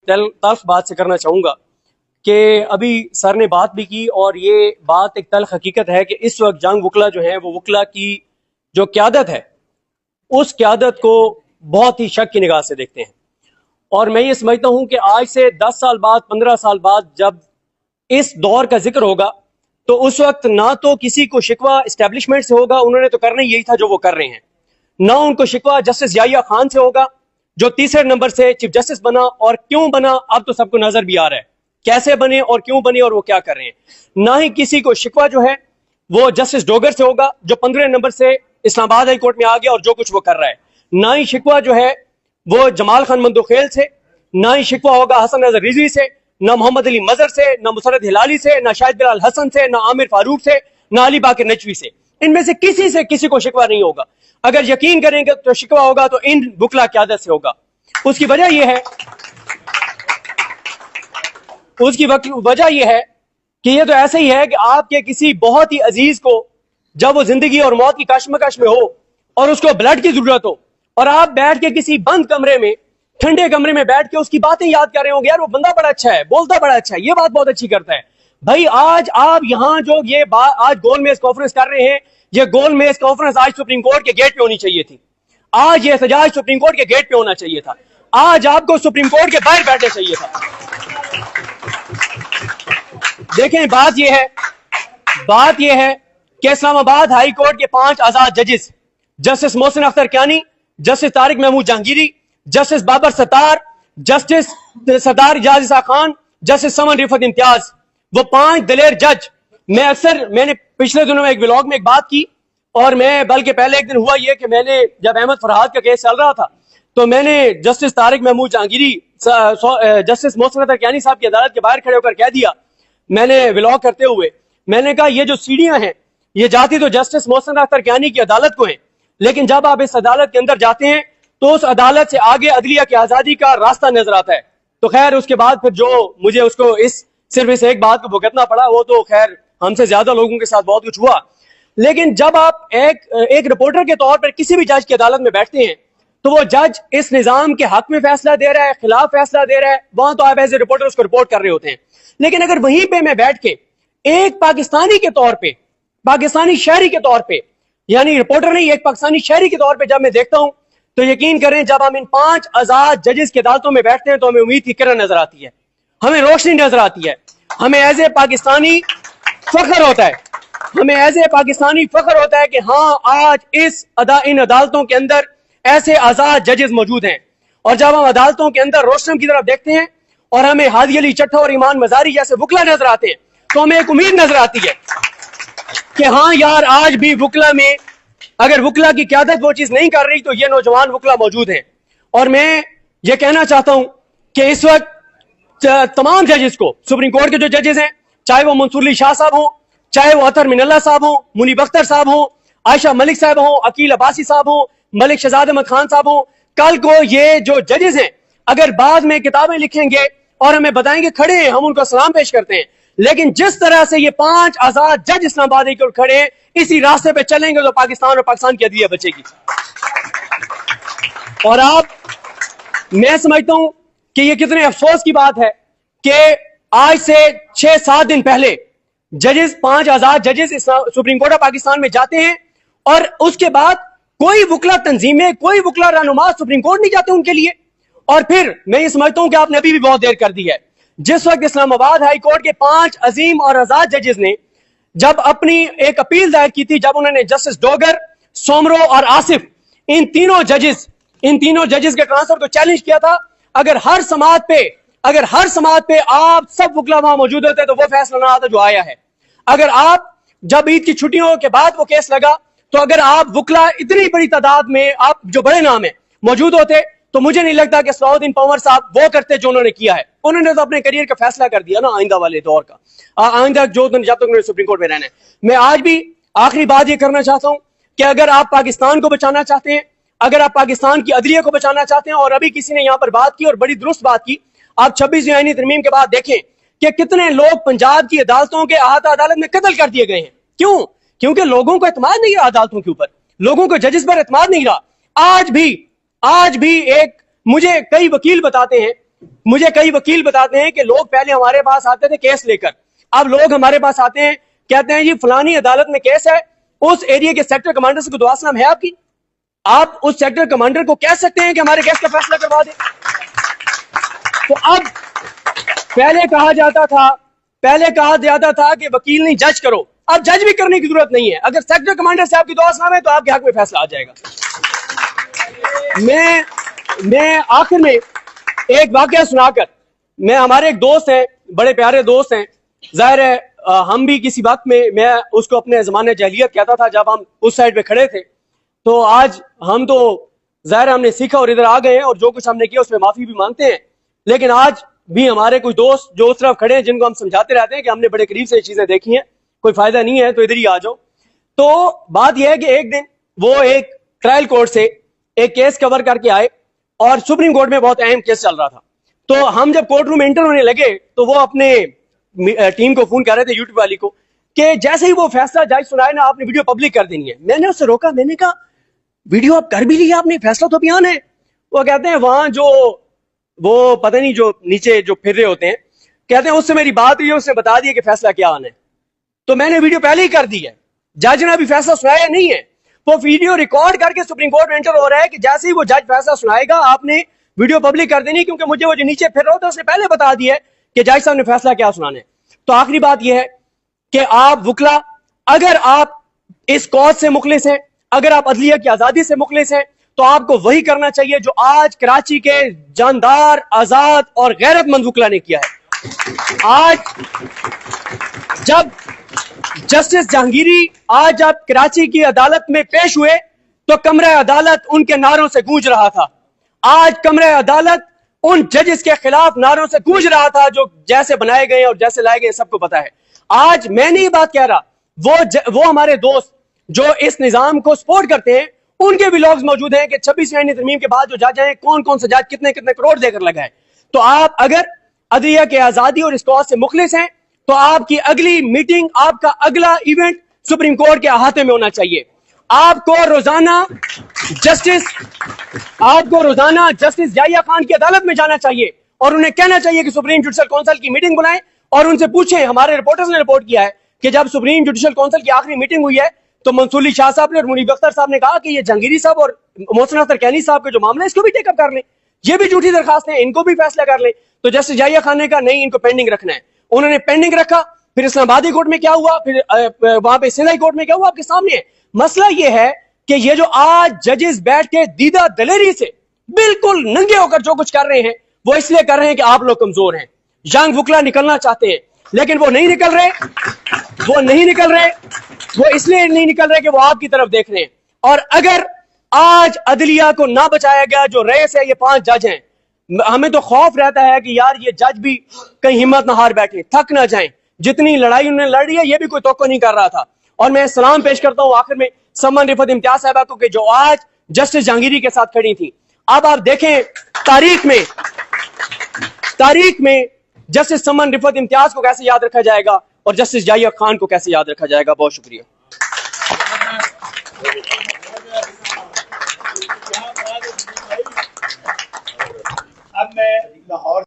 तल्ख बात से करना चाहूँगा कि अभी सर ने बात भी की और ये बात एक तल्ख हकीकत है कि इस वक्त जंग वकला जो है वो वकला की जो क़यादत है उस क़यादत को बहुत ही शक की निगाह से देखते हैं। और मैं ये समझता हूँ कि आज से 10 साल बाद 15 साल बाद जब इस दौर का जिक्र होगा तो उस वक्त ना तो किसी को शिकवा इस्टेब्लिशमेंट से होगा, उन्होंने तो करना ही यही था जो वो कर रहे हैं, ना उनको शिकवा जस्टिस याहिया खान से होगा जो तीसरे नंबर से चीफ जस्टिस बना। और क्यों बना अब तो सबको नजर भी आ रहा है, कैसे बने और क्यों बने और वो क्या कर रहे हैं। ना ही किसी को शिकवा जो है वो जस्टिस डोगर से होगा जो 15 नंबर से इस्लामाबाद हाई कोर्ट में आ गया और जो कुछ वो कर रहा है। ना ही शिकवा जो है वो जमाल खान मंदोखेल से, ना ही शिकवा होगा हसन नजर रिजवी से, ना मोहम्मद अली मजहर से, ना मुसरत हिलाली से, ना शाहिद बिलाल हसन से, ना आमिर फारूक से, ना अली बाकर नचवी से। इनमें से किसी को शिकवा नहीं होगा। अगर यकीन करेंगे तो शिकवा होगा तो इन बुकला क़यादत से होगा। उसकी वजह यह है कि ये तो ऐसे ही है कि आपके किसी बहुत ही अजीज को जब वो जिंदगी और मौत की कशमकश में हो और उसको ब्लड की जरूरत हो और आप बैठ के किसी बंद कमरे में, ठंडे कमरे में बैठ के उसकी बातें याद कर रहे होंगे, यार वो बंदा बड़ा अच्छा है, बोलता बड़ा अच्छा है, ये बात बहुत अच्छी करता है। भाई आज आप यहाँ जो ये बात आज गोल मेज कॉन्फ्रेंस कर रहे हैं, ये गोल मेज कॉन्फ्रेंस आज सुप्रीम कोर्ट के गेट पे होनी चाहिए थी। आज ये एहतजाज सुप्रीम कोर्ट के गेट पे होना चाहिए था। आज आपको सुप्रीम कोर्ट के बाहर बैठना चाहिए था। देखें, बात यह है कि इस्लामाबाद हाई कोर्ट के 5 आजाद जजेस, justice Mohsin Akhtar Kayani, justice Tariq Mahmood Jahangiri, justice Babar Sattar, justice Sardar Ejaz Isa Khan, justice Saman Rifat Imtiaz, वो 5 दलेर जज। मैंने पिछले दिनों में एक व्लॉग में एक बात की और मैं बल्कि पहले एक दिन हुआ ये कि मैंने जब अहमद फरहाद का केस चल रहा था तो मैंने जस्टिस तारिक महमूद जहांगीरी, जस्टिस मोहसिन अख्तर कियानी साहब की अदालत के बाहर खड़े होकर कह दिया, मैंने व्लॉग करते हुए मैंने कहा ये जो सीढ़ियां हैं ये जाती तो जस्टिस मोहसिन अख्तर कियानी की अदालत को है, लेकिन जब आप इस अदालत के अंदर जाते हैं तो उस अदालत से आगे अदलिया की आजादी का रास्ता नजर आता है। तो खैर उसके बाद फिर जो मुझे उसको सिर्फ इस एक बात को भुगतना पड़ा, वो तो खैर हमसे ज्यादा लोगों के साथ बहुत कुछ हुआ। लेकिन जब आप एक रिपोर्टर के तौर पर किसी भी जज की अदालत में बैठते हैं तो वो जज इस निजाम के हक में फैसला दे रहा है, खिलाफ फैसला दे रहा है, वहां तो आप एज ए रिपोर्टर उसको रिपोर्ट कर रहे होते हैं। लेकिन अगर वहीं पे मैं बैठ के एक पाकिस्तानी के तौर पे, पाकिस्तानी शहरी के तौर पे, यानी रिपोर्टर नहीं, एक पाकिस्तानी शहरी के तौर पे जब मैं देखता हूं तो यकीन करें जब हम इन 5 आजाद जजेस की अदालतों में बैठते हैं तो हमें उम्मीद की किरण नजर आती है, हमें रोशनी नजर आती है, हमें एज ए पाकिस्तानी फख्र होता है, हमें एज ए पाकिस्तानी फख्र होता है कि हाँ आज इन अदालतों के अंदर ऐसे आजाद जजेस मौजूद हैं। और जब हम अदालतों के अंदर रोशनम की तरफ देखते हैं और हमें हादी अली चट्टा और ईमान मजारी जैसे वकला नजर आते हैं तो हमें एक उम्मीद नजर आती है कि हाँ यार आज भी वकला में अगर वकला की क़यादत वो चीज नहीं कर रही तो ये नौजवान वकला मौजूद हैं। और मैं ये कहना चाहता हूं कि इस वक्त तमाम जजेस को, सुप्रीम कोर्ट के जो जजेस हैं, चाहे वो मंसूर अली शाह साहब हो, चाहे वो अतर मिनल्ला साहब हो, मुनीब अख्तर साहब हो, आयशा मलिक साहब हो, अकील अब्बासी साहब हो, मलिक शहजाद अहमद खान साहब हो, कल को ये जो जजेस हैं अगर बाद में किताबें लिखेंगे और हमें बताएंगे खड़े हैं, हम उनको सलाम पेश करते हैं। लेकिन जिस तरह से ये 5 आजाद जज इस्लामाबाद के खड़े हैं, इसी रास्ते पे चलेंगे तो पाकिस्तान और पाकिस्तान की अदलिया बचेगी। और मैं समझता हूं कि ये कितने अफसोस की बात है कि आज से 6-7 दिन पहले जजेस, 5 आजाद जजेस सुप्रीम कोर्ट ऑफ पाकिस्तान में जाते हैं और उसके बाद कोई वकला तंजीमें, कोई वकला रहनुमा सुप्रीम कोर्ट नहीं जाते उनके लिए। और फिर मैं ये समझता हूं कि आपने अभी भी बहुत देर कर दी है। जिस वक्त इस्लामाबाद हाई कोर्ट के 5 अजीम और आजाद जजेस ने जब अपनी एक अपील दायर की थी, जब उन्होंने जस्टिस डोगर, सोमरो और आसिफ इन तीनों जजेस के ट्रांसफर को चैलेंज किया था, अगर हर समात पे आप सब वकला वहां मौजूद होते तो वो फैसला ना आता जो आया है। अगर आप जब ईद की छुट्टियों के बाद वो केस लगा तो अगर आप वकला इतनी बड़ी तादाद में, आप जो बड़े नाम है, मौजूद होते तो मुझे नहीं लगता कि सलाउद्दीन पंवर साहब वो करते जो उन्होंने किया है। उन्होंने तो अपने करियर का फैसला कर दिया ना आइंदा वाले दौर का, आइंदा जब तक उन्होंने सुप्रीम कोर्ट में रहना है। मैं आज भी आखिरी बात ये करना चाहता हूं कि अगर आप पाकिस्तान को बचाना चाहते हैं, अगर आप पाकिस्तान की अदलिया को बचाना चाहते हैं, और अभी किसी ने यहां पर बात की और बड़ी दुरुस्त बात की, आप 26वीं आईनी तरमीम के बाद देखें कि कितने लोग पंजाब की अदालतों के अहाता अदालत में कत्ल कर दिए गए हैं। क्यों? क्योंकि लोगों को एतमाद नहीं रहा अदालतों के ऊपर, लोगों को जजेस पर एतमाद नहीं रहा। आज भी एक मुझे कई वकील बताते हैं مجھے کئی وکیل بتاتے ہیں کہ لوگ پہلے ہمارے پاس آتے تھے کیس لے کر, اب لوگ ہمارے پاس آتے ہیں کہتے ہیں جی فلانی عدالت میں کیس ہے, اس ایریا کے سیکٹر کمانڈر سے کوئی دعا سلام ہے آپ کی, آپ اس سیکٹر کمانڈر کو کہہ سکتے ہیں کہ ہمارے کیس کا فیصلہ کروا دیں. تو اب پہلے کہا جاتا تھا کہ وکیل نہیں جج کرو, اب جج بھی کرنے کی ضرورت نہیں ہے, اگر سیکٹر کمانڈر سے آپ کی دعا سلام ہے تو آپ کے حق میں فیصلہ آ جائے گا. میں آخر میں ایک واقعہ سنا کر, میں ہمارے ایک دوست ہیں, بڑے پیارے دوست ہیں, ظاہر ہے ہم بھی کسی وقت میں اس کو اپنے زمانے جاہلیت کہتا تھا جب ہم اس سائڈ پہ کھڑے تھے, تو آج ہم تو ظاہر ہم نے سیکھا اور ادھر آ گئے ہیں اور جو کچھ ہم نے کیا اس میں معافی بھی مانگتے ہیں, لیکن آج بھی ہمارے کچھ دوست جو اس طرف کھڑے ہیں جن کو ہم سمجھاتے رہتے ہیں کہ ہم نے بڑے قریب سے یہ چیزیں دیکھی ہیں, کوئی فائدہ نہیں ہے تو ادھر ہی آ جاؤ. تو بات یہ ہے کہ ایک دن وہ ایک ٹرائل کورٹ سے ایک کیس کور کر کے آئے اور سپریم کورٹ میں بہت اہم کیس چل رہا تھا. تو ہم جب کورٹ روم انٹر ہونے لگے تو وہ اپنے ٹیم کو فون کر رہے تھے, یوٹیوب والی کو, کہ جیسے ہی وہ فیصلہ جج سنائے نا آپ نے ویڈیو پبلک کر دینی ہے. میں نے اسے روکا, میں نے کہا ویڈیو آپ کر بھی لی آپ نے, فیصلہ تو بیان ہے. وہ کہتے ہیں وہاں جو وہ پتہ نہیں جو نیچے جو پھر رہے ہوتے ہیں, کہتے ہیں اس سے میری بات ہوئی, اس نے بتا دیا کہ فیصلہ کیا آنا ہے. تو میں نے ویڈیو پہلے ہی کر دی ہے, جج نے ابھی فیصلہ سنایا نہیں ہے, وہ ویڈیو ریکارڈ کر کے سپریم کورٹ میں انٹر ہو رہا ہے کہ جیسے ہی وہ جج فیصلہ سنائے گا آپ نے ویڈیو پبلک کر دینی, کیونکہ مجھے وہ جو نیچے پھر رہا ہوتا ہے اس نے پہلے بتا دیا ہے کہ جج صاحب نے فیصلہ کیا سنانا ہے. تو آخری بات یہ ہے کہ آپ وکلا, اگر آپ اس کاز سے مخلص ہیں, اگر آپ عدلیہ کی آزادی سے مخلص ہیں, تو آپ کو وہی کرنا چاہیے جو آج کراچی کے جاندار, آزاد اور غیرت مند وکلا نے کیا ہے. آج جب جسٹس جہانگیری آج آپ کراچی کی عدالت میں پیش ہوئے تو کمرہ عدالت ان کے نعروں سے گونج رہا تھا. آج کمرہ عدالت ان ججز کے خلاف نعروں سے گونج رہا تھا جو جیسے بنائے گئے اور جیسے لائے گئے سب کو پتا ہے. آج میں نہیں بات کہہ رہا, وہ ہمارے دوست جو اس نظام کو سپورٹ کرتے ہیں ان کے ویلاگز موجود ہیں کہ 26 آئینی ترمیم کے بعد جو جج ہیں کون کون سے جج کتنے کتنے کروڑ دے کر لگائے. تو آپ اگر عدلیہ کی آزادی اور اس کاز سے مخلص ہیں تو آپ کی اگلی میٹنگ, آپ کا اگلا ایونٹ سپریم کورٹ کے احاطے میں ہونا چاہیے. آپ کو روزانہ جسٹس یحییٰ خان کی عدالت میں جانا چاہیے اور انہیں کہنا چاہیے کہ سپریم جوڈیشل کونسل کی میٹنگ بلائیں اور ان سے پوچھیں. ہمارے رپورٹرز نے رپورٹ کیا ہے کہ جب سپریم جوڈیشل کونسل کی آخری میٹنگ ہوئی ہے تو منصور علی شاہ صاحب نے اور منیب اختر صاحب نے کہا کہ یہ جہانگیری صاحب اور محسن اختر کینی صاحب کے جو معاملہ ہے اس کو بھی ٹیک اپ کر لیں, یہ بھی جھوٹی درخواست ہیں, ان کو بھی فیصلہ کر لیں. تو جسٹس یحییٰ خان نے کہا نہیں, ان کو پینڈنگ رکھنا ہے. انہوں نے پینڈنگ رکھا. پھر اسلام آبادی کورٹ میں کیا ہوا, پھر وہاں پہ سندھ کورٹ میں کیا ہوا, آپ کے سامنے ہے. مسئلہ یہ ہے کہ یہ جو آج ججز بیٹھ کے دیدہ دلیری سے بالکل ننگے ہو کر جو کچھ کر رہے ہیں وہ اس لیے کر رہے ہیں کہ آپ لوگ کمزور ہیں. ینگ وکلا نکلنا چاہتے ہیں لیکن وہ نہیں نکل رہے, وہ اس لیے نہیں نکل رہے کہ وہ آپ کی طرف دیکھ رہے ہیں. اور اگر آج عدلیہ کو نہ بچایا گیا, جو رئیس ہے یہ 5 جج ہیں, ہمیں تو خوف رہتا ہے کہ یار یہ جج بھی کہیں ہمت نہ ہار بیٹھے, تھک نہ جائیں. جتنی لڑائی انہوں نے لڑی ہے یہ بھی کوئی توقع نہیں کر رہا تھا. اور میں سلام پیش کرتا ہوں آخر میں سمن رفت امتیاز صاحبہ کو کہ جو آج جسٹس جہانگیری کے ساتھ کھڑی تھی. اب آپ دیکھیں تاریخ میں جسٹس سمن رفت امتیاز کو کیسے یاد رکھا جائے گا اور جسٹس یحییٰ خان کو کیسے یاد رکھا جائے گا. بہت شکریہ. اب میں لاہور